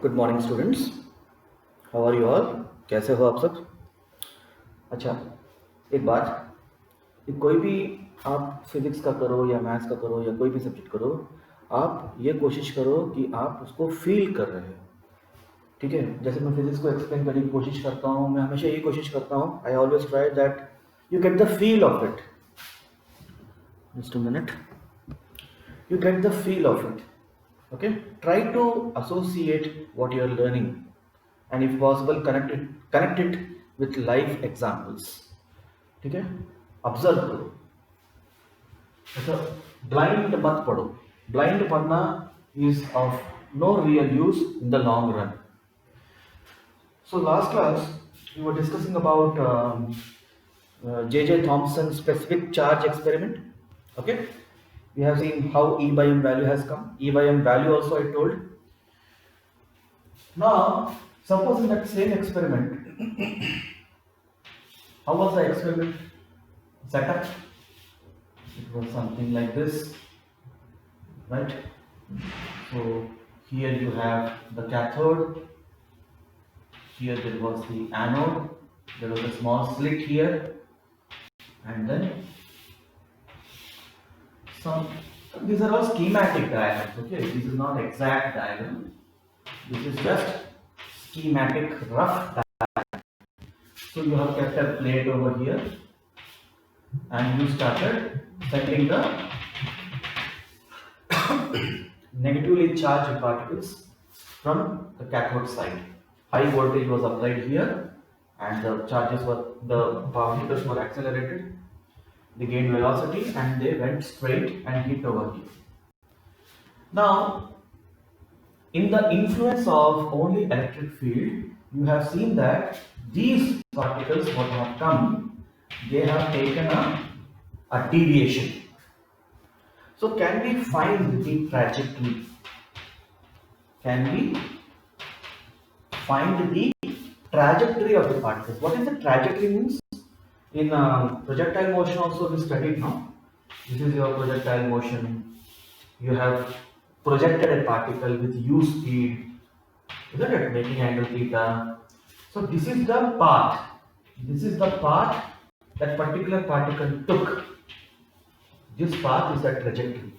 Good morning students, how are you all? कैसे हो आप सब? अच्छा, एक बात कि कोई भी आप फिजिक्स का करो या मैथ्स का करो या कोई भी सब्जेक्ट करो, आप ये कोशिश करो कि आप उसको फील कर रहे हो। ठीक है, जैसे मैं फिजिक्स को एक्सप्लेन करने की कोशिश करता हूँ, मैं हमेशा यही कोशिश करता हूँ, I always try that you get the feel of it. Just a minute, you get the feel of it. Okay, try to associate what you are learning, and if possible connect it with life examples. ठीक है, observe करो। अच्छा, blind मत पढ़ो। Blind पढ़ना is of no real use in the long run. So last class we were discussing about J.J. Thompson's specific charge experiment. Okay, we have seen how E by M value has come. E by M value also I told. Now, suppose in that same experiment, how was the experiment set up? It was something like this, right? So here you have the cathode, here there was the anode, there was a small slit here, and then these are all schematic diagrams, okay? This is not exact diagram, this is just schematic rough diagram. So you have kept a plate over here and you started sending the negatively charged particles from the cathode side. High voltage was applied here and the particles were accelerated, they gained velocity and they went straight and hit over here. Now, in the influence of only electric field, you have seen that these particles what have come, they have taken a deviation. So can we find the trajectory? Can we find the trajectory of the particles? What is the trajectory means? In projectile motion also we studied now. This is your projectile motion. You have projected a particle with u speed, isn't it? Making angle theta. So this is the path. This is the path that particular particle took. This path is the trajectory.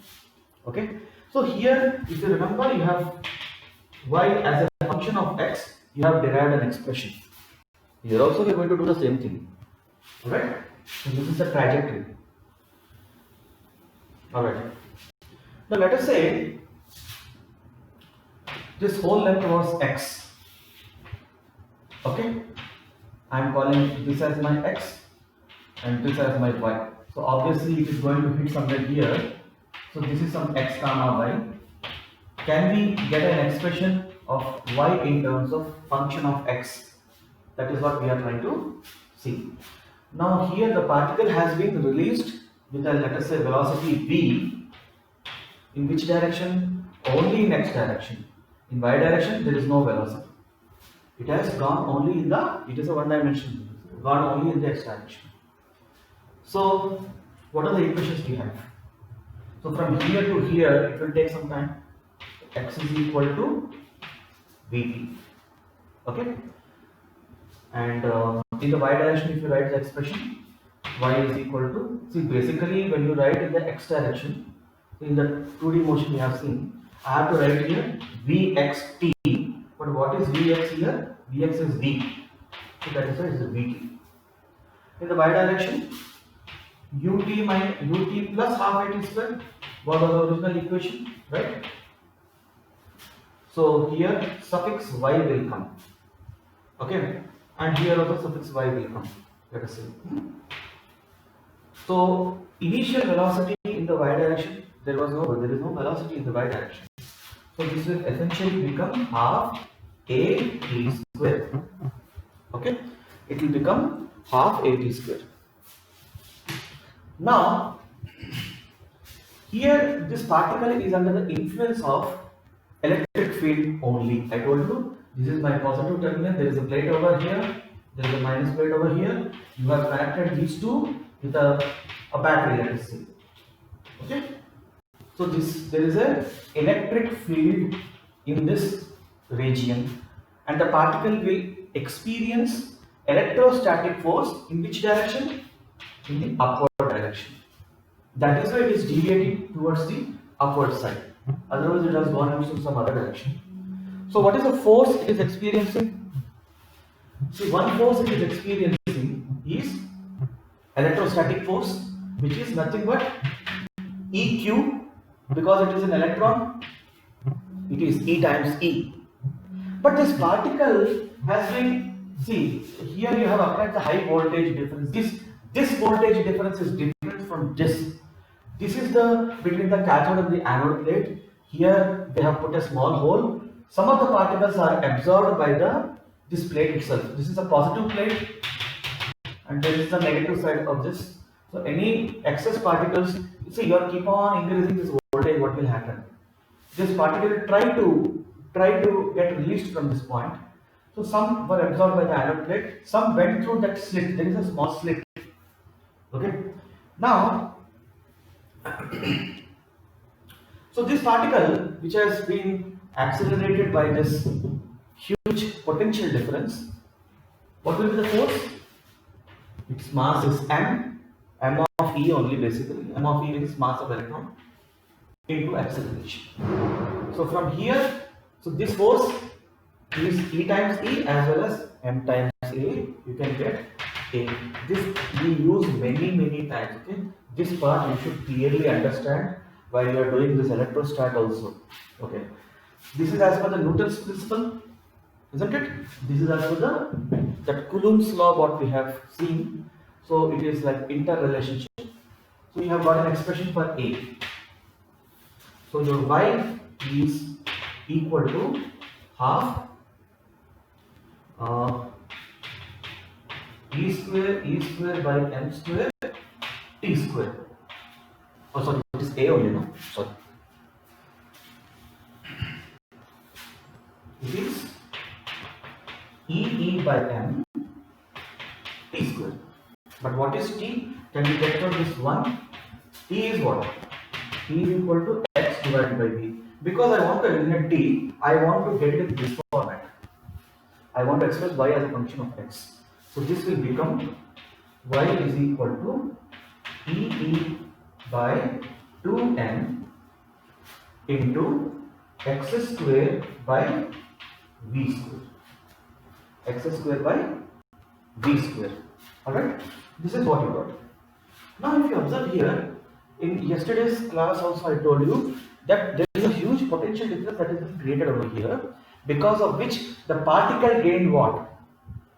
Okay. So here, if you remember, you have y as a function of x. You have derived an expression. Here also we are going to do the same thing. Alright. So this is the trajectory. Alright. Now let us say this whole length was x. Okay. I am calling this as my x and this as my y. So obviously it is going to hit somewhere here. So this is some x comma y. Can we get an expression of y in terms of function of x? That is what we are trying to see. Now here the particle has been released with a, let us say, velocity v. In which direction? Only in x direction. In y direction there is no velocity. It has gone only in the, it is a one dimension, gone only in the x direction. So what are the equations we have? So from here to here it will take some time. X is equal to Vt. Okay. And in the y direction, if you write the expression, y is equal to, see, basically when you write in the x direction, in the 2D motion we have seen, I have to write here Vxt. But what is Vx here? Vx is V. So that is why it is Vt. In the y direction, ut plus half at square was the original equation, right? So here suffix y will come. Okay. And here also suffix y will come. Let us see. So initial velocity in the y direction, there is no velocity in the y direction. So this will essentially become half a t square. Okay, it will become half a t square. Now here this particle is under the influence of electric field only. I told you this is my positive terminal, there is a plate over here, there is a minus plate over here. You have connected these two with a battery, let us say. Okay. So there is a electric field in this region, and the particle will experience electrostatic force in which direction? In the upward direction. That is why it is deviating towards the upward side. Otherwise, it has gone into some other direction. So, what is the force it is experiencing? See, one force it is experiencing is electrostatic force, which is nothing but EQ, because it is an electron, it is E times E. But this particle has been, see, here you have applied the high voltage difference. This voltage difference is different from this. This is the between the cathode and the anode plate. Here they have put a small hole. Some of the particles are absorbed by this plate itself. This is a positive plate, and there is the negative side of this. So any excess particles, see, you are keep on increasing this voltage. What will happen? This particle will try to get released from this point. So some were absorbed by the anode plate. Some went through that slit. There is a small slit. Okay. Now, so this particle, which has been accelerated by this huge potential difference, what will be the force? Its mass is m of E only, basically. M of E is mass of electron into acceleration. So from here, so this force is E times E as well as m times A. You can get A. This we use many times. Okay, this part you should clearly understand while you are doing this electrostat also. Okay, this is as per the Newton's principle, isn't it? This is as per that Coulomb's law what we have seen. So it is like interrelationship. So you have got an expression for A. So your y is equal to half E square by m square t square. Oh sorry, it is A only, no? Sorry. It is E by m t square. But what is t? Can we get from this one? T is what? T is equal to x divided by b. Because I want to eliminate t, I want to get it in this format. I want to express y as a function of x. So this will become y is equal to E by 2m into x square by v square. X square by v square. Alright? This is what you got. Now if you observe here, in yesterday's class also I told you that there is a huge potential difference that has been created over here, because of which the particle gained what?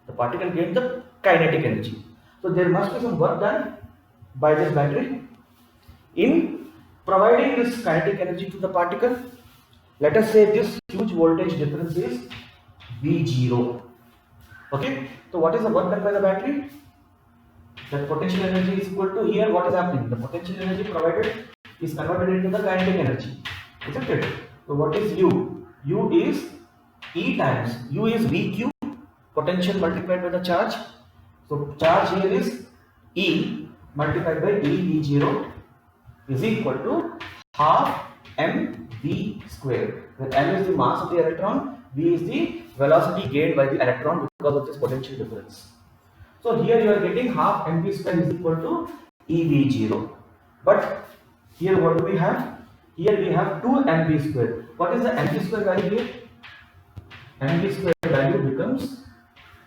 The particle gained the kinetic energy. So there must be some work done by this battery in providing this kinetic energy to the particle. Let us say this huge voltage difference is V0. Okay, so what is the work done by the battery? That potential energy is equal to, here what is happening? The potential energy provided is converted into the kinetic energy, isn't it? So what is U? U is E times, U is VQ, potential multiplied by the charge. So charge here is E multiplied by dV0 is equal to half mv square, where m is the mass of the electron, v is the velocity gained by the electron because of this potential difference. So here you are getting half mv square is equal to ev0. But here what do we have? Here we have 2 mv square. What is the mv square value here? Mv square value becomes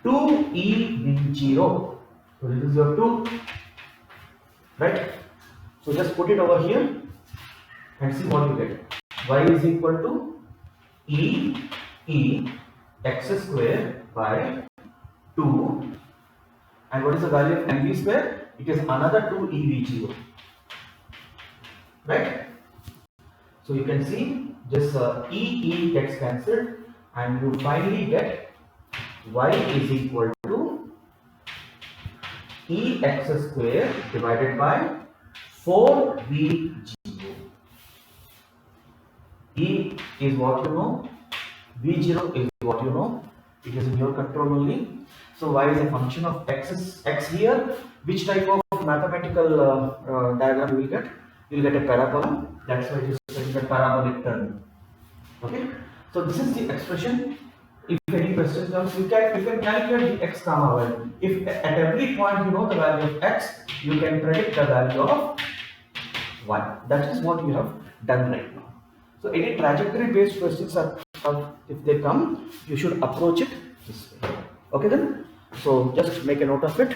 2 ev0. So this is your 2, right? So just put it over here and see what you get. Y is equal to e x square by 2, and what is the value of mv square? It is another 2 ev0, right? So you can see this e gets cancelled, and you finally get y is equal to ex square divided by 4v0. E is what you know, v0 is what you know, it is in your control only. So y is a function of x here. Which type of mathematical diagram you will get? You will get a parabola. That's why it is saying the parabolic turn. Okay. So this is the expression. If any question comes, you can calculate the x comma y. If at every point you know the value of x, you can predict the value of y. That is what you have done right now. So any trajectory based questions are if they come, you should approach it this way. Okay then. So just make a note of it.